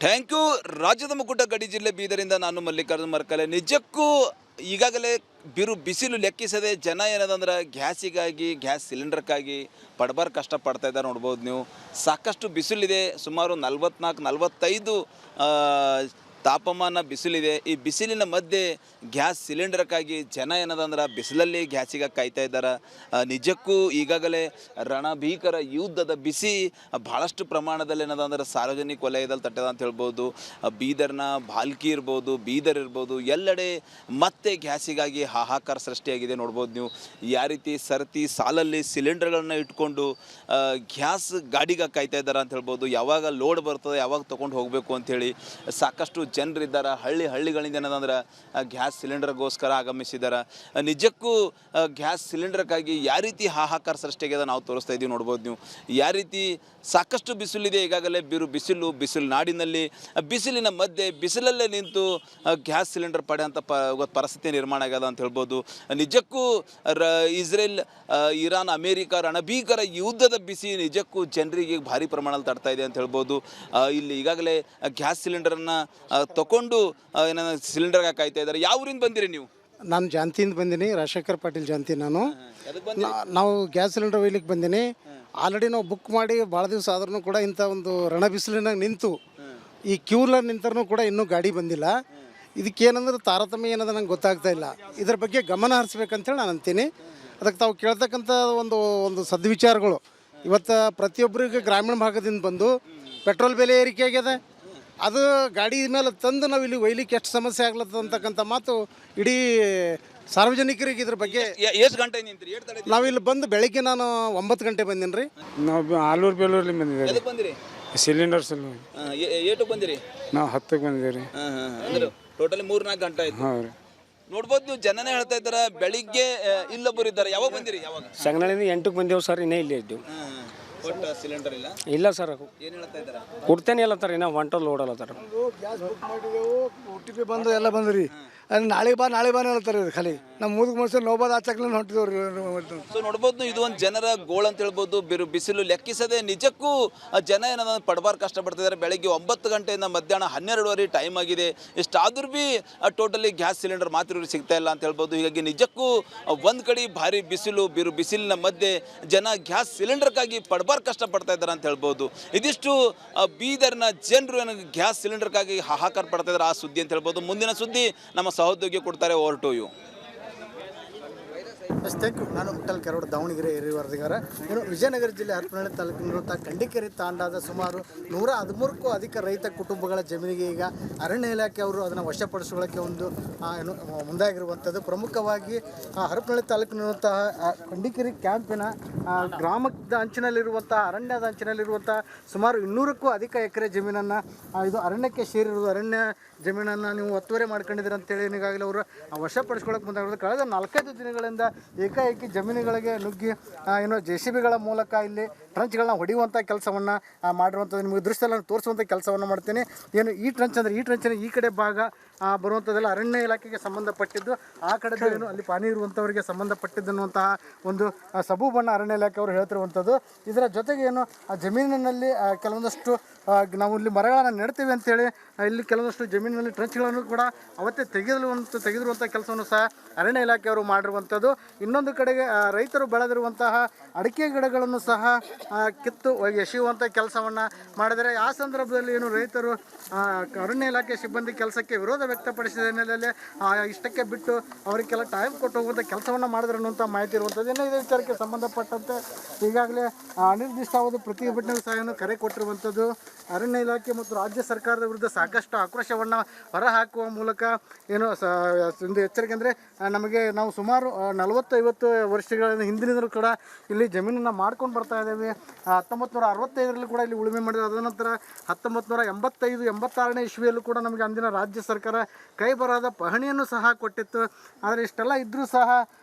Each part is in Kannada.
Thank you. ರಾಜ್ಯದ ಮುಕುಟ ಗಡಿ ಜಿಲ್ಲೆ ಬೀದರಿಂದ ನಾನು ಮಲ್ಲಿಕಾರ್ಜುನ ಮರಕಲೆ. ನಿಜಕ್ಕೂ ಈಗಾಗಲೇ ಬಿಸಿಲು ಲೆಕ್ಕಿಸದೆ ಜನ ಏನದಂದ್ರೆ ಗ್ಯಾಸಿಗಾಗಿ, ಗ್ಯಾಸ್ ಸಿಲಿಂಡರ್ಗಾಗಿ ಪಡಬಾರ್ ಕಷ್ಟಪಡ್ತಾ ಇದ್ದಾರೆ. ನೋಡ್ಬೋದು ನೀವು, ಸಾಕಷ್ಟು ಬಿಸಿಲಿದೆ. ಸುಮಾರು 44-45 ತಾಪಮಾನ ಬಿಸಿಲಿದೆ. ಈ ಬಿಸಿಲಿನ ಮಧ್ಯೆ ಗ್ಯಾಸ್ ಸಿಲಿಂಡರ್ಗಾಗಿ ಜನ ಏನದಂದ್ರೆ ಬಿಸಿಲಲ್ಲಿ ಗ್ಯಾಸಿಗಾಗಿ ಕಾಯ್ತಾ ಇದ್ದಾರೆ. ನಿಜಕ್ಕೂ ಈಗಾಗಲೇ ರಣಭೀಕರ ಯುದ್ಧದ ಬಿಸಿ ಭಾಳಷ್ಟು ಪ್ರಮಾಣದಲ್ಲಿ ಏನದಂದ್ರೆ ಸಾರ್ವಜನಿಕ ವಲಯದಲ್ಲಿ ತಟ್ಟದ ಅಂತ ಹೇಳ್ಬೋದು. ಬೀದರ್ನ ಭಾಲ್ಕಿ ಇರ್ಬೋದು, ಬೀದರ್ ಇರ್ಬೋದು, ಎಲ್ಲೆಡೆ ಮತ್ತೆ ಗ್ಯಾಸಿಗಾಗಿ ಹಾಹಾಕಾರ ಸೃಷ್ಟಿಯಾಗಿದೆ. ನೋಡ್ಬೋದು ನೀವು ಯಾವ ರೀತಿ ಸರತಿ ಸಾಲಲ್ಲಿ ಸಿಲಿಂಡರ್ಗಳನ್ನ ಇಟ್ಕೊಂಡು ಗ್ಯಾಸ್ ಗಾಡಿಗೆ ಕಾಯ್ತಾ ಇದ್ದಾರೆ ಅಂತ ಹೇಳ್ಬೋದು. ಯಾವಾಗ ಲೋಡ್ ಬರ್ತದೆ, ಯಾವಾಗ ತೊಗೊಂಡು ಹೋಗಬೇಕು ಅಂಥೇಳಿ ಸಾಕಷ್ಟು ಜನರಿದ್ದಾರೆ. ಹಳ್ಳಿಗಳಿಂದ ಏನದಂದ್ರೆ ಗ್ಯಾಸ್ ಸಿಲಿಂಡರ್ಗೋಸ್ಕರ ಆಗಮಿಸಿದ್ದಾರೆ. ನಿಜಕ್ಕೂ ಗ್ಯಾಸ್ ಸಿಲಿಂಡರ್ಗಾಗಿ ಯಾವ ರೀತಿ ಹಾಹಾಕಾರ ಸೃಷ್ಟಿಯಾಗಿದೆ ನಾವು ತೋರಿಸ್ತಾ ಇದ್ದೀವಿ. ನೋಡ್ಬೋದು ನೀವು ಯಾವ ರೀತಿ ಸಾಕಷ್ಟು ಬಿಸಿಲಿದೆ. ಈಗಾಗಲೇ ಬಿಸಿಲು ನಾಡಿನಲ್ಲಿ ಬಿಸಿಲಿನ ಮಧ್ಯೆ ಬಿಸಿಲಲ್ಲೇ ನಿಂತು ಗ್ಯಾಸ್ ಸಿಲಿಂಡರ್ ಪಡೆಯುವಂಥ ಪರಿಸ್ಥಿತಿ ನಿರ್ಮಾಣ ಆಗ್ಯದ ಅಂತ ಹೇಳ್ಬೋದು. ನಿಜಕ್ಕೂ ಇಸ್ರೇಲ್, ಇರಾನ್, ಅಮೇರಿಕ ರಣಭೀಕರ ಯುದ್ಧದ ಬಿಸಿ ನಿಜಕ್ಕೂ ಜನರಿಗೆ ಭಾರಿ ಪ್ರಮಾಣದಲ್ಲಿ ತಡ್ತಾ ಇದೆ ಅಂತ ಹೇಳ್ಬೋದು. ಇಲ್ಲಿ ಈಗಾಗಲೇ ಗ್ಯಾಸ್ ಸಿಲಿಂಡರನ್ನು ತಗೊಂಡು ಸಿಲಿಂಡರ್ಗೆ ಕಾಯ್ತಾ ಇದ್ದಾರೆ. ಯಾವ ಊರಿಂದ ಬಂದಿರಿ ನೀವು? ನಾನು ಜಾಂತಿಯಿಂದ ಬಂದೀನಿ, ರಾಜಶೇಖರ್ ಪಾಟೀಲ್ ಜಾಂತಿ. ನಾವು ಗ್ಯಾಸ್ ಸಿಲಿಂಡರ್ ಒಯ್ಲಿಕ್ಕೆ ಬಂದೀನಿ. ಆಲ್ರೆಡಿ ನಾವು ಬುಕ್ ಮಾಡಿ ಭಾಳ ದಿವಸ ಆದ್ರೂ ಕೂಡ ಇಂಥ ಒಂದು ರಣ ಬಿಸಿಲಿನಾಗ ನಿಂತು ಈ ಕ್ಯೂಲರ್ ನಿಂತರೂ ಕೂಡ ಇನ್ನೂ ಗಾಡಿ ಬಂದಿಲ್ಲ. ಇದಕ್ಕೇನಂದ್ರೆ ತಾರತಮ್ಯ ಏನದ ನಂಗೆ ಗೊತ್ತಾಗ್ತಾ ಇಲ್ಲ. ಇದ್ರ ಬಗ್ಗೆ ಗಮನ ಹರಿಸ್ಬೇಕಂತೇಳಿ ನಾನು ಅಂತೀನಿ. ಅದಕ್ಕೆ ತಾವು ಕೇಳ್ತಕ್ಕಂಥ ಒಂದು ಸದ್ವಿಚಾರಗಳು ಇವತ್ತು ಪ್ರತಿಯೊಬ್ಬರಿಗೆ ಗ್ರಾಮೀಣ ಭಾಗದಿಂದ ಬಂದು ಪೆಟ್ರೋಲ್ ಬೆಲೆ ಏರಿಕೆ ಆಗ್ಯದ. ಅದು ಗಾಡಿ ಮೇಲೆ ತಂದು ನಾವು ಇಲ್ಲಿ ಒಯ್ಲಿಕ್ಕೆ ಎಷ್ಟು ಸಮಸ್ಯೆ ಆಗ್ಲತ್ತದ ಅಂತಕ್ಕಂಥ ಮಾತು ಇಡೀ ಸಾರ್ವಜನಿಕರಿಗೆ ಇದ್ರ ಬಗ್ಗೆ. ಎಷ್ಟು ಗಂಟೆ ನಿಂತ್ರಿ? ನಾವು ಇಲ್ಲಿ ಬಂದು ಬೆಳಗ್ಗೆ ನಾನು 9 ಗಂಟೆ ಬಂದೀನಿ ರೀ. ನಾವು ಆಲೂರು ಬೇಲೂರಲ್ಲಿ ಬಂದಿದ್ದೀವಿ. ಸಿಲಿಂಡರ್ಸ್ ಏಟು ಬಂದಿರಿ? ನಾವು 10ಕ್ಕೆ ಬಂದಿದ್ದೀವಿ. ಅಂದ್ರೆ ಟೋಟಲಿ 3-4 ಗಂಟೆ ಆಯ್ತು. ನೋಡ್ಬೋದು ನೀವು, ಜನನೇ ಹೇಳ್ತಾ ಇದ್ದಾರೆ ಬೆಳಿಗ್ಗೆ ಇಲ್ಲೊಬ್ಬರು ಇದ್ದಾರೆ. ಯಾವಾಗ ಬಂದಿರಿ? ಯಾವಾಗ? ಸಂಗನಳ್ಳಿಂದ 8ಕ್ಕೆ ಬಂದೇವು ಸರ್. ಇನ್ನೇ ಇಲ್ಲೇ ಇದ್ದೀವಿ. ಸಿಲಿಂಡರ್ ಇಲ್ಲ ಸರ್. ಏನು ಹೇಳ್ತಾ ಇದ್ದಾರೆ? ಕೊಡ್ತೇನೆ ಅಲ್ಲತ್ತಾರ, ಇನ್ನೂ ಹೊಂಟಲ್ಲಿ ಓಡಲ್ಲತ್ತಾರ. ಗ್ಯಾಸ್ ಬುಕ್ ಮಾಡಿದೆವು, OTP ಬಂದು ಎಲ್ಲ ಬಂದ್ರಿ. ಅದು ನಾಳೆ ಬಾ ಹೇಳ್ತಾರೆ. ಖಾಲಿ ನಮ್ಮ ಮುದುಕ್ ಮನುಷ್ಯ ನೋಬಾದ ಆಚಕ್ಲ ಹೊಂಟಿದವ್ರಿ. ಸೊ ನೋಡ್ಬೋದು, ಇದು ಒಂದು ಜನರ ಗೋಳು ಅಂತ ಹೇಳ್ಬೋದು. ಬಿಸಿಲು ಲೆಕ್ಕಿಸದೆ ನಿಜಕ್ಕೂ ಜನ ಏನದ ಪಡಬಾರ್ ಕಷ್ಟಪಡ್ತಿದ್ದಾರೆ. ಬೆಳಗ್ಗೆ 9 ಗಂಟೆಯಿಂದ ಮಧ್ಯಾಹ್ನ 12ವರೆ ಟೈಮ್ ಆಗಿದೆ. ಇಷ್ಟಾದ್ರೂ ಭೀ ಟೋಟಲಿ ಗ್ಯಾಸ್ ಸಿಲಿಂಡರ್ ಮಾತ್ರ ಸಿಗ್ತಾ ಇಲ್ಲ ಅಂತ ಹೇಳ್ಬೋದು. ಹೀಗಾಗಿ ನಿಜಕ್ಕೂ ಒಂದು ಕಡೆ ಭಾರಿ ಬಿಸಿಲಿನ ಮಧ್ಯೆ ಜನ ಗ್ಯಾಸ್ ಸಿಲಿಂಡರ್ಗಾಗಿ ಪಡಬಾರ್ ಕಷ್ಟಪಡ್ತಾ ಇದ್ದಾರೆ ಅಂತ ಹೇಳ್ಬೋದು. ಇದಿಷ್ಟು ಬೀದರ್ನ ಜನರು ಏನಾಗ ಗ್ಯಾಸ್ ಸಿಲಿಂಡರ್ಗಾಗಿ ಹಾಹಾಕಾರ ಪಡ್ತಾ ಇದ್ದಾರೆ ಆ ಸುದ್ದಿ ಅಂತ ಹೇಳ್ಬೋದು. ಮುಂದಿನ ಸುದ್ದಿ ನಮ್ಮ ಸಹೋದ್ಯೋಗಿ ಕೊಡ್ತಾರೆ. Over to you. Thank you. ನಾನು ವಿಠಲ್ ಕೆರೋಡ್, ದಾವಣಗೆರೆ ಹಿರಿಯ ವರದಿಗಾರ. ವಿಜಯನಗರ ಜಿಲ್ಲೆ ಹರಪನಹಳ್ಳಿ ತಾಲೂಕಿನಿರುವಂಥ ಕಂಡಿಕೆರೆ ತಾಂಡಾದ ಸುಮಾರು 113ಕ್ಕೂ ಅಧಿಕ ರೈತ ಕುಟುಂಬಗಳ ಜಮೀನಿಗೆ ಈಗ ಅರಣ್ಯ ಇಲಾಖೆ ಅವರು ಅದನ್ನು ವಶಪಡಿಸಿಕೊಳ್ಳೋಕ್ಕೆ ಮುಂದಾಗಿರುವಂಥದ್ದು. ಪ್ರಮುಖವಾಗಿ ಹರಪನಹಳ್ಳಿ ತಾಲೂಕಿನಿರುವಂತಹ ಕಂಡಿಕೆರೆ ಕ್ಯಾಂಪಿನ ಗ್ರಾಮದ ಅಂಚಿನಲ್ಲಿರುವಂತಹ ಅರಣ್ಯದ ಅಂಚಿನಲ್ಲಿರುವಂಥ ಸುಮಾರು 200ಕ್ಕೂ ಅಧಿಕ ಎಕರೆ ಜಮೀನನ್ನು ಇದು ಅರಣ್ಯಕ್ಕೆ ಸೇರಿರುವುದು. ಅರಣ್ಯ ಜಮೀನನ್ನು ನೀವು ಒತ್ತುವರಿ ಮಾಡ್ಕೊಂಡಿದ್ದೀರ ಅಂತೇಳಿ ಈಗಾಗಲೇ ಅವರು ವಶಪಡಿಸ್ಕೊಳ್ಳೋಕೆ ಮುಂದಾಗಿರೋದು. ಕಳೆದ 4-5 ದಿನಗಳಿಂದ ಏಕಾಏಕಿ ಜಮೀನುಗಳಿಗೆ ನುಗ್ಗಿ JCBಗಳ ಮೂಲಕ ಇಲ್ಲಿ ಟ್ರಂಚ್ಗಳನ್ನ ಹೊಡೆಯುವಂಥ ಕೆಲಸವನ್ನು ಮಾಡಿರುವಂಥದ್ದು ನಿಮಗೆ ದೃಶ್ಯದಲ್ಲಿ ತೋರಿಸುವಂಥ ಕೆಲಸವನ್ನು ಮಾಡ್ತೀನಿ. ಈ ಟ್ರಂಚಿನ ಈ ಕಡೆ ಭಾಗ ಬರುವಂಥದ್ದೆಲ್ಲ ಅರಣ್ಯ ಇಲಾಖೆಗೆ ಸಂಬಂಧಪಟ್ಟಿದ್ದು, ಆ ಕಡೆ ಅಲ್ಲಿ ಪಾನಿ ಇರುವಂಥವರಿಗೆ ಸಂಬಂಧಪಟ್ಟಿದ್ದನ್ನುವಂತಹ ಒಂದು ಸಬೂ ಬಣ್ಣ ಅರಣ್ಯ ಇಲಾಖೆ ಅವರು ಹೇಳ್ತಿರುವಂಥದ್ದು. ಇದರ ಜೊತೆಗೆ ಆ ಜಮೀನಿನಲ್ಲಿ ಕೆಲವೊಂದಷ್ಟು ನಾವು ಇಲ್ಲಿ ಮರಗಳನ್ನು ನೆಡ್ತೀವಿ ಅಂತೇಳಿ ಇಲ್ಲಿ ಕೆಲವೊಂದಷ್ಟು ಜಮೀನಿನಲ್ಲಿ ಟ್ರಂಚ್ಗಳನ್ನು ಕೂಡ ಅವತ್ತೇ ತೆಗೆದಿರುವಂಥ ಕೆಲಸವನ್ನು ಸಹ ಅರಣ್ಯ ಇಲಾಖೆಯವರು ಮಾಡಿರುವಂಥದ್ದು. ಇನ್ನೊಂದು ಕಡೆಗೆ ರೈತರು ಬೆಳೆದಿರುವಂತಹ ಅಡಿಕೆ ಗಿಡಗಳನ್ನು ಸಹ ಕಿತ್ತು ಎಸೆಯುವಂಥ ಕೆಲಸವನ್ನು ಮಾಡಿದರೆ ಆ ಸಂದರ್ಭದಲ್ಲಿ ರೈತರು ಅರಣ್ಯ ಇಲಾಖೆ ಸಿಬ್ಬಂದಿ ಕೆಲಸಕ್ಕೆ ವಿರೋಧ ವ್ಯಕ್ತಪಡಿಸಿದ ಹಿನ್ನೆಲೆಯಲ್ಲಿ ಇಷ್ಟಕ್ಕೆ ಬಿಟ್ಟು ಅವರಿಗೆಲ್ಲ ಟೈಮ್ ಕೊಟ್ಟು ಹೋಗುವಂಥ ಕೆಲಸವನ್ನು ಮಾಡಿದ್ರು ಅನ್ನುವಂಥ ಮಾಹಿತಿ ಇರುವಂಥದ್ದು. ಇದೇ ವಿಚಾರಕ್ಕೆ ಸಂಬಂಧಪಟ್ಟಂತೆ ಈಗಾಗಲೇ ಅನಿರ್ದಿಷ್ಟಾವಧಿ ಪ್ರತಿಭಟನೆಗೂ ಸಹ ಕರೆ ಕೊಟ್ಟಿರುವಂಥದ್ದು. ಅರಣ್ಯ ಇಲಾಖೆ ಮತ್ತು ರಾಜ್ಯ ಸರ್ಕಾರದ ವಿರುದ್ಧ ಸಾಕಷ್ಟು ಆಕ್ರೋಶವನ್ನು ಹೊರಹಾಕುವ ಮೂಲಕ ಒಂದು ಎಚ್ಚರಿಕೆ ಅಂದರೆ ನಾವು ಸುಮಾರು 40-50 ವರ್ಷಗಳ ಹಿಂದಿನಿಂದಲೂ ಕೂಡ ಇಲ್ಲಿ ಜಮೀನನ್ನು ಮಾಡ್ಕೊಂಡು ಬರ್ತಾ ಇದ್ದೇವೆ. 1965ರಲ್ಲಿ ಕೂಡ ಇಲ್ಲಿ ಉಳುಮೆ ಮಾಡಿದ್ರು. ಅದರ ನಂತರ 1985-86ನೇ ಇಸ್ವಿಯಲ್ಲೂ ಕೂಡ ನಮಗೆ ಅಂದಿನ ರಾಜ್ಯ ಸರ್ಕಾರ ಕೈ ಬರದ ಪಹಣಿಯನ್ನು ಸಹ ಕೊಟ್ಟಿತ್ತು. ಆದರೆ ಇಷ್ಟೆಲ್ಲ ಇದ್ದರೂ ಸಹ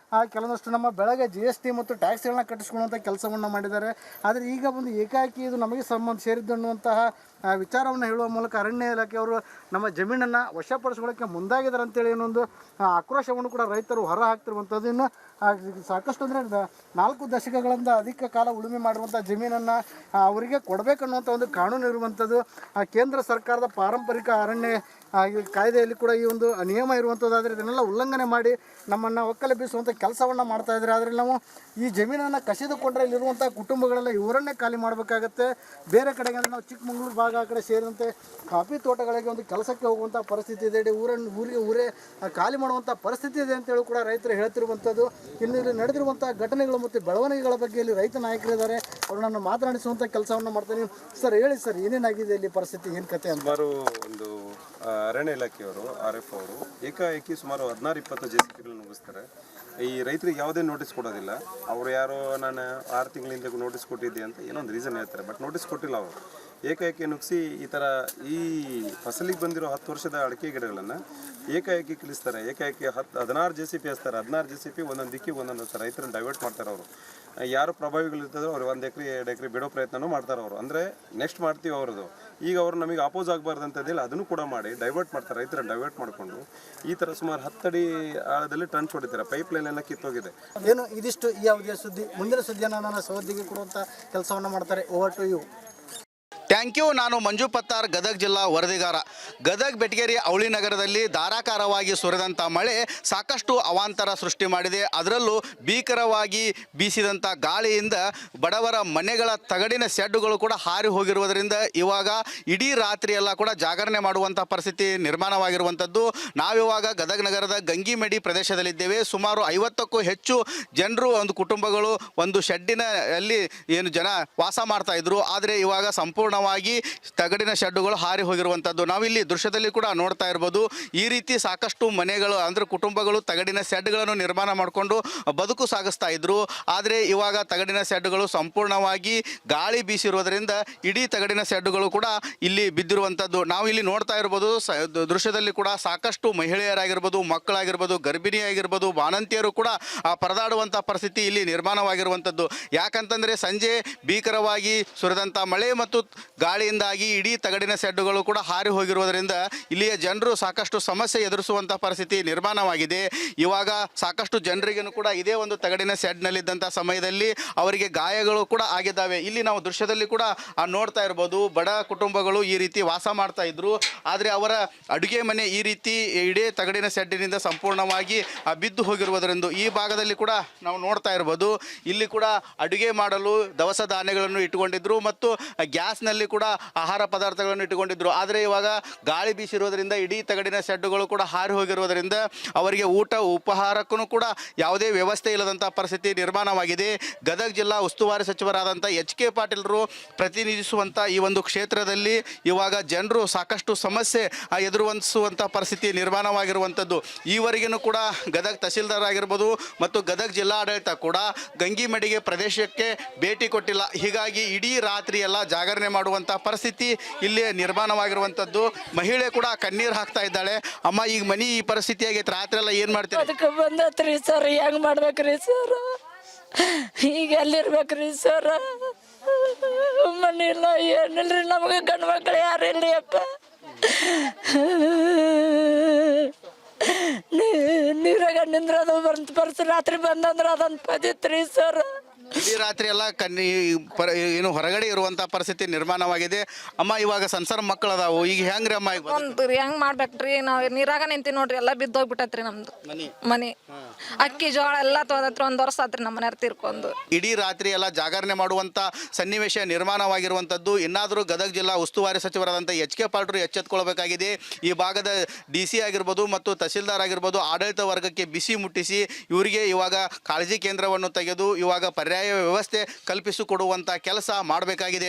ಕೆಲವೊಂದಷ್ಟು ನಮ್ಮ ಬೆಳಗ್ಗೆ GST ಮತ್ತು ಟ್ಯಾಕ್ಸ್ಗಳನ್ನ ಕಟ್ಟಿಸ್ಕೊಳ್ಳುವಂಥ ಕೆಲಸವನ್ನು ಮಾಡಿದ್ದಾರೆ. ಆದರೆ ಈಗ ಒಂದು ಏಕಾಏಕಿ ಇದು ನಮಗೆ ಸೇರಿದ್ದು ಅನ್ನುವಂತಹ ವಿಚಾರವನ್ನು ಹೇಳುವ ಮೂಲಕ ಅರಣ್ಯ ಇಲಾಖೆಯವರು ನಮ್ಮ ಜಮೀನನ್ನು ವಶಪಡಿಸ್ಕೊಳ್ಳೋಕ್ಕೆ ಮುಂದಾಗಿದ್ದಾರೆ ಅಂತೇಳಿ ಏನೊಂದು ಆಕ್ರೋಶವನ್ನು ಕೂಡ ರೈತರು ಹೊರ ಹಾಕ್ತಿರುವಂಥದ್ದು. ಇನ್ನು ಸಾಕಷ್ಟು ಅಂದರೆ 4 ದಶಕಗಳಿಂದ ಅಧಿಕ ಕಾಲ ಉಳುಮೆ ಮಾಡುವಂಥ ಜಮೀನನ್ನು ಅವರಿಗೆ ಕೊಡಬೇಕನ್ನುವಂಥ ಒಂದು ಕಾನೂನು ಇರುವಂಥದ್ದು. ಕೇಂದ್ರ ಸರ್ಕಾರದ ಪಾರಂಪರಿಕ ಅರಣ್ಯ ಕಾಯ್ದೆಯಲ್ಲಿ ಕೂಡ ಈ ಒಂದು ನಿಯಮ ಇರುವಂಥದ್ದು. ಆದರೆ ಇದನ್ನೆಲ್ಲ ಉಲ್ಲಂಘನೆ ಮಾಡಿ ನಮ್ಮನ್ನು ಒಕ್ಕಲೆಬ್ಬಿಸುವಂಥ ಕೆಲಸವನ್ನು ಮಾಡ್ತಾ ಇದ್ದಾರೆ. ಆದರೆ ನಾವು ಈ ಜಮೀನನ್ನು ಕಸಿದುಕೊಂಡ್ರೆ ಇಲ್ಲಿರುವಂಥ ಕುಟುಂಬಗಳೆಲ್ಲ ಇವರನ್ನೇ ಖಾಲಿ ಮಾಡಬೇಕಾಗತ್ತೆ. ಬೇರೆ ಕಡೆಗೆ ಅಂದರೆ ನಾವು ಚಿಕ್ಕಮಗಳೂರು ಭಾಗ ಆ ಕಡೆ ಸೇರಿದಂತೆ ಕಾಫಿ ತೋಟಗಳಿಗೆ ಒಂದು ಕೆಲಸಕ್ಕೆ ಹೋಗುವಂಥ ಪರಿಸ್ಥಿತಿ ಇದೆ. ಊರೇ ಖಾಲಿ ಮಾಡುವಂಥ ಪರಿಸ್ಥಿತಿ ಇದೆ ಅಂತೇಳಿ ಕೂಡ ರೈತರು ಹೇಳ್ತಿರುವಂಥದ್ದು. ಇಲ್ಲಿ ನಡೆದಿರುವಂಥ ಘಟನೆಗಳು ಮತ್ತು ಬೆಳವಣಿಗೆಗಳ ಬಗ್ಗೆ ಇಲ್ಲಿ ರೈತ ನಾಯಕರಿದ್ದಾರೆ, ಅವ್ರನ್ನ ಮಾತನಾಡಿಸುವಂಥ ಕೆಲಸವನ್ನು ಮಾಡ್ತೀನಿ. ಸರ್ ಹೇಳಿ ಸರ್, ಏನೇನಾಗಿದೆ ಇಲ್ಲಿ ಪರಿಸ್ಥಿತಿ, ಏನು ಕತೆ ಅಂತ? ಸುಮಾರು ಒಂದು ಅರಣ್ಯ ಇಲಾಖೆಯವರು RF ಅವರು ಏಕಾಏಕಿ ಸುಮಾರು 16-20 JCBಗಳನ್ನು ನುಗ್ಗಿಸ್ತಾರೆ. ಈ ರೈತರಿಗೆ ಯಾವುದೇ ನೋಟಿಸ್ ಕೊಡೋದಿಲ್ಲ. ಅವರು ಯಾರೋ ನಾನು 6 ತಿಂಗಳಿಂದ ನೋಟಿಸ್ ಕೊಟ್ಟಿದ್ದೆ ಅಂತ ಏನೋ ಒಂದು ರೀಸನ್ ಹೇಳ್ತಾರೆ, ಬಟ್ ನೋಟಿಸ್ ಕೊಟ್ಟಿಲ್ಲ. ಅವರು ಏಕಾಏಕಿ ನುಗ್ಗಿಸಿ ಈ ಥರ ಈ ಫಸಲಿಗೆ ಬಂದಿರೋ 10 ವರ್ಷದ ಅಡಿಕೆ ಗಿಡಗಳನ್ನು ಏಕಾಏಕಿ ಕಿಳಿಸ್ತಾರೆ. ಏಕಾಏಕಿ 16 JCB ಹಚ್ತಾರೆ. 16 JCB ಒಂದೊಂದು ದಿಕ್ಕಿಗೆ ಒಂದೊಂದು ರೈತರನ್ನು ಡೈವರ್ಟ್ ಮಾಡ್ತಾರೆ. ಅವರು ಯಾರು ಪ್ರಭಾವಿಗಳಿರ್ತದೋ ಅವ್ರು 1 ಎಕರೆ 2 ಎಕರೆ ಬಿಡೋ ಪ್ರಯತ್ನನೂ ಮಾಡ್ತಾರೆ. ಅವರು ಅಂದರೆ ನೆಕ್ಸ್ಟ್ ಮಾಡ್ತೀವಿ ಅವ್ರದ್ದು. ಈಗ ಅವರು ನಮಗೆ ಅಪೋಸ್ ಆಗಬಾರ್ದು ಅಂತಂದೇಳಿ ಅದನ್ನು ಕೂಡ ಮಾಡಿ ಡೈವರ್ಟ್ ಮಾಡ್ತಾರೆ. ರೈತರನ್ನು ಡೈವರ್ಟ್ ಮಾಡಿಕೊಂಡು ಈ ಥರ ಸುಮಾರು 10 ಅಡಿ ಆಳದಲ್ಲಿ ಟ್ರಂಚ್ ಹೊಡಿತಾರೆ. ಪೈಪ್ ಲೈನ್ ಎಲ್ಲ ಕಿತ್ತೋಗಿದೆ. ಏನು ಇದಿಷ್ಟು ಈ ಯಾವುದೇ ಸುದ್ದಿ, ಮುಂದಿನ ಸುದ್ದಿಯನ್ನು ನನ್ನ ಸಹೋದ್ಯೋಗಿ ಕೊಡುವಂಥ ಕೆಲಸವನ್ನು ಮಾಡ್ತಾರೆ. Over to you. Thank you. ನಾನು ಮಂಜು ಪತ್ತಾರ್, ಗದಗ ಜಿಲ್ಲಾ ವರದಿಗಾರ. ಗದಗ ಬೆಟಗೇರಿ ಅವಳಿ ನಗರದಲ್ಲಿ ಧಾರಾಕಾರವಾಗಿ ಸುರಿದಂಥ ಮಳೆ ಸಾಕಷ್ಟು ಅವಾಂತರ ಸೃಷ್ಟಿ ಮಾಡಿದೆ. ಅದರಲ್ಲೂ ಭೀಕರವಾಗಿ ಬೀಸಿದಂಥ ಗಾಳಿಯಿಂದ ಬಡವರ ಮನೆಗಳ ತಗಡಿನ ಶೆಡ್ಡುಗಳು ಕೂಡ ಹಾರಿ ಹೋಗಿರುವುದರಿಂದ ಇವಾಗ ಇಡೀ ರಾತ್ರಿ ಎಲ್ಲ ಕೂಡ ಜಾಗರಣೆ ಮಾಡುವಂಥ ಪರಿಸ್ಥಿತಿ ನಿರ್ಮಾಣವಾಗಿರುವಂಥದ್ದು. ನಾವಿವಾಗ ಗದಗ ನಗರದ ಗಂಗಿಮೆಡಿ ಪ್ರದೇಶದಲ್ಲಿದ್ದೇವೆ. ಸುಮಾರು 50ಕ್ಕೂ ಹೆಚ್ಚು ಜನರು, ಒಂದು ಕುಟುಂಬಗಳು ಒಂದು ಶೆಡ್ಡಿನಲ್ಲಿ ಏನು ಜನ ವಾಸ ಮಾಡ್ತಾ ಇದ್ರು. ಆದರೆ ಇವಾಗ ಸಂಪೂರ್ಣವಾಗಿ ತಗಡಿನ ಶೆಡ್ಡುಗಳು ಹಾರಿ ಹೋಗಿರುವಂಥದ್ದು ನಾವಿಲ್ಲಿ ದೃಶ್ಯದಲ್ಲಿ ಕೂಡ ನೋಡ್ತಾ ಇರ್ಬೋದು. ಈ ರೀತಿ ಸಾಕಷ್ಟು ಮನೆಗಳು ಅಂದರೆ ಕುಟುಂಬಗಳು ತಗಡಿನ ಶೆಡ್ಗಳನ್ನು ನಿರ್ಮಾಣ ಮಾಡಿಕೊಂಡು ಬದುಕು ಸಾಗಿಸ್ತಾ ಇದ್ರು. ಆದರೆ ಇವಾಗ ತಗಡಿನ ಶೆಡ್ಡುಗಳು ಸಂಪೂರ್ಣವಾಗಿ ಗಾಳಿ ಬೀಸಿರುವುದರಿಂದ ಇಡೀ ತಗಡಿನ ಶೆಡ್ಡುಗಳು ಕೂಡ ಇಲ್ಲಿ ಬಿದ್ದಿರುವಂಥದ್ದು ನಾವು ಇಲ್ಲಿ ನೋಡ್ತಾ ಇರ್ಬೋದು. ದೃಶ್ಯದಲ್ಲಿ ಕೂಡ ಸಾಕಷ್ಟು ಮಹಿಳೆಯರಾಗಿರ್ಬೋದು, ಮಕ್ಕಳಾಗಿರ್ಬೋದು, ಗರ್ಭಿಣಿಯಾಗಿರ್ಬೋದು, ಬಾಣಂತಿಯರು ಕೂಡ ಪರದಾಡುವಂಥ ಪರಿಸ್ಥಿತಿ ಇಲ್ಲಿ ನಿರ್ಮಾಣವಾಗಿರುವಂಥದ್ದು. ಯಾಕಂತಂದರೆ ಸಂಜೆ ಭೀಕರವಾಗಿ ಸುರಿದಂಥ ಮಳೆ ಮತ್ತು ಗಾಳಿಯಿಂದಾಗಿ ಇಡೀ ತಗಡಿನ ಶೆಡ್ಡುಗಳು ಕೂಡ ಹಾರಿ ಹೋಗಿರುವುದರಿಂದ ಇಲ್ಲಿಯ ಜನರು ಸಾಕಷ್ಟು ಸಮಸ್ಯೆ ಎದುರಿಸುವಂಥ ಪರಿಸ್ಥಿತಿ ನಿರ್ಮಾಣವಾಗಿದೆ. ಇವಾಗ ಸಾಕಷ್ಟು ಜನರಿಗೂ ಕೂಡ ಇದೇ ಒಂದು ತಗಡಿನ ಶೆಡ್ನಲ್ಲಿದ್ದಂಥ ಸಮಯದಲ್ಲಿ ಅವರಿಗೆ ಗಾಯಗಳು ಕೂಡ ಆಗಿದ್ದಾವೆ. ಇಲ್ಲಿ ನಾವು ದೃಶ್ಯದಲ್ಲಿ ಕೂಡ ನೋಡ್ತಾ ಇರ್ಬೋದು. ಬಡ ಕುಟುಂಬಗಳು ಈ ರೀತಿ ವಾಸ ಮಾಡ್ತಾ ಇದ್ರು. ಆದರೆ ಅವರ ಅಡುಗೆ ಮನೆ ಈ ರೀತಿ ಇಡೀ ತಗಡಿನ ಶೆಡ್ಡಿನಿಂದ ಸಂಪೂರ್ಣವಾಗಿ ಬಿದ್ದು ಹೋಗಿರುವುದರಿಂದ ಈ ಭಾಗದಲ್ಲಿ ಕೂಡ ನಾವು ನೋಡ್ತಾ ಇರ್ಬೋದು. ಇಲ್ಲಿ ಕೂಡ ಅಡುಗೆ ಮಾಡಲು ದವಸ ಧಾನ್ಯಗಳನ್ನು ಇಟ್ಟುಕೊಂಡಿದ್ರು ಮತ್ತು ಗ್ಯಾಸ್ನಲ್ಲಿ ಕೂಡ ಆಹಾರ ಪದಾರ್ಥಗಳನ್ನು ಇಟ್ಟುಕೊಂಡಿದ್ರು. ಆದರೆ ಇವಾಗ ಗಾಳಿ ಬೀಸಿರೋದ್ರಿಂದ ಇಡೀ ತಗಡಿನ ಶೆಡ್ಡುಗಳು ಕೂಡ ಹಾರಿ ಹೋಗಿರೋದರಿಂದ ಅವರಿಗೆ ಊಟ ಉಪಹಾರಕ್ಕೂ ಕೂಡ ಯಾವುದೇ ವ್ಯವಸ್ಥೆ ಇಲ್ಲದಂಥ ಪರಿಸ್ಥಿತಿ ನಿರ್ಮಾಣವಾಗಿದೆ. ಗದಗ ಜಿಲ್ಲಾ ಉಸ್ತುವಾರಿ ಸಚಿವರಾದಂಥ HK ಪಾಟೀಲರು ಪ್ರತಿನಿಧಿಸುವಂಥ ಈ ಒಂದು ಕ್ಷೇತ್ರದಲ್ಲಿ ಇವಾಗ ಜನರು ಸಾಕಷ್ಟು ಸಮಸ್ಯೆ ಎದುರಿಸುವಂಥ ಪರಿಸ್ಥಿತಿ ನಿರ್ಮಾಣವಾಗಿರುವಂಥದ್ದು. ಈವರೆಗೂ ಕೂಡ ಗದಗ ತಹಸೀಲ್ದಾರ್ ಆಗಿರ್ಬೋದು ಮತ್ತು ಗದಗ ಜಿಲ್ಲಾಡಳಿತ ಕೂಡ ಗಂಗಿಮೆಡಿಗೆ ಪ್ರದೇಶಕ್ಕೆ ಭೇಟಿ ಕೊಟ್ಟಿಲ್ಲ. ಹೀಗಾಗಿ ಇಡೀ ರಾತ್ರಿ ಎಲ್ಲ ಜಾಗರಣೆ ಮಾಡುವಂಥ ಪರಿಸ್ಥಿತಿ ಇಲ್ಲಿ ನಿರ್ಮಾಣವಾಗಿರುವಂಥದ್ದು. ಮಹಿಳೆ ಕೂಡ ಕಣ್ಣೀರು ಹಾಕ್ತಾ ಇದ್ದಾಳೆ. ಅಮ್ಮ, ಈಗ ಮನೆ ಈ ಪರಿಸ್ಥಿತಿ ಆಗೈತೆ, ರಾತ್ರಿ ಎಲ್ಲ ಏನು ಮಾಡ್ತೀರಿ? ಅದಕ್ಕೆ ಬಂದತ್ರಿ ಸರ್, ಹೆಂಗೆ ಮಾಡ್ಬೇಕ್ರಿ ಸರ್? ಈಗ ಎಲ್ಲಿರ್ಬೇಕ್ರಿ ಸರ್? ಮನೆ ಇಲ್ಲ, ಏನಿಲ್ರಿ ನಮಗೆ. ಗಂಡು ಮಕ್ಕಳು ಯಾರು ಇಲ್ರಿ ಅಪ್ಪ. ನೀರಾಗ ನಿಂದ್ರದು ಬರ್ಸಿ ರಾತ್ರಿ ಬಂದಂದ್ರೆ ಅದೊಂದು ಪದಿತ್ರಿ ಸರ್. ಇಡೀ ರಾತ್ರಿ ಎಲ್ಲ ಏನು ಹೊರಗಡೆ ಇರುವಂಥ ಪರಿಸ್ಥಿತಿ ನಿರ್ಮಾಣವಾಗಿದೆ. ಅಮ್ಮ, ಇವಾಗ ಸಣ್ಣ ಮಕ್ಕಳು ಅದಾವು, ಈಗ ಹೆಂಗ್ರಿ ಅಮ್ಮ? ಈಗ ಹೆಂಗ್ ಮಾಡ್ಬೇಕ್ರಿ? ನಾವು ನೀರಾಗ ನಿಂತೀವಿ ನೋಡ್ರಿ, ಎಲ್ಲ ಬಿದ್ದೋಗ್ಬಿಟ್ಟತ್ರಿ ನಮ್ದು ಮನಿ. ಅಕ್ಕಿ ಜೋಳ ಎಲ್ಲ ತೊಗೊಂಡ್ರಿ, 1 ವರ್ಷ ಆತ್ರಿ ನಮ್ಮ ಮನೆಯವ್ರು ತೀರ್ಕೊಂಡು. ಇಡೀ ರಾತ್ರಿ ಎಲ್ಲ ಜಾಗರಣೆ ಮಾಡುವಂಥ ಸನ್ನಿವೇಶ ನಿರ್ಮಾಣವಾಗಿರುವಂಥದ್ದು. ಇನ್ನಾದರೂ ಗದಗ ಜಿಲ್ಲಾ ಉಸ್ತುವಾರಿ ಸಚಿವರಾದಂಥ HK ಪಾಟೀಲರು ಎಚ್ಚೆತ್ತುಕೊಳ್ಬೇಕಾಗಿದೆ. ಈ ಭಾಗದ DC ಆಗಿರ್ಬೋದು ಮತ್ತು ತಹಸೀಲ್ದಾರ್ ಆಗಿರ್ಬೋದು ಆಡಳಿತ ವರ್ಗಕ್ಕೆ ಬಿಸಿ ಮುಟ್ಟಿಸಿ ಇವರಿಗೆ ಇವಾಗ ಕಾಳಜಿ ಕೇಂದ್ರವನ್ನು ತೆಗೆದು ಇವಾಗ ಪರ್ಯಾಯ ವ್ಯವಸ್ಥೆ ಕಲ್ಪಿಸಿಕೊಡುವಂಥ ಕೆಲಸ ಮಾಡಬೇಕಾಗಿದೆ.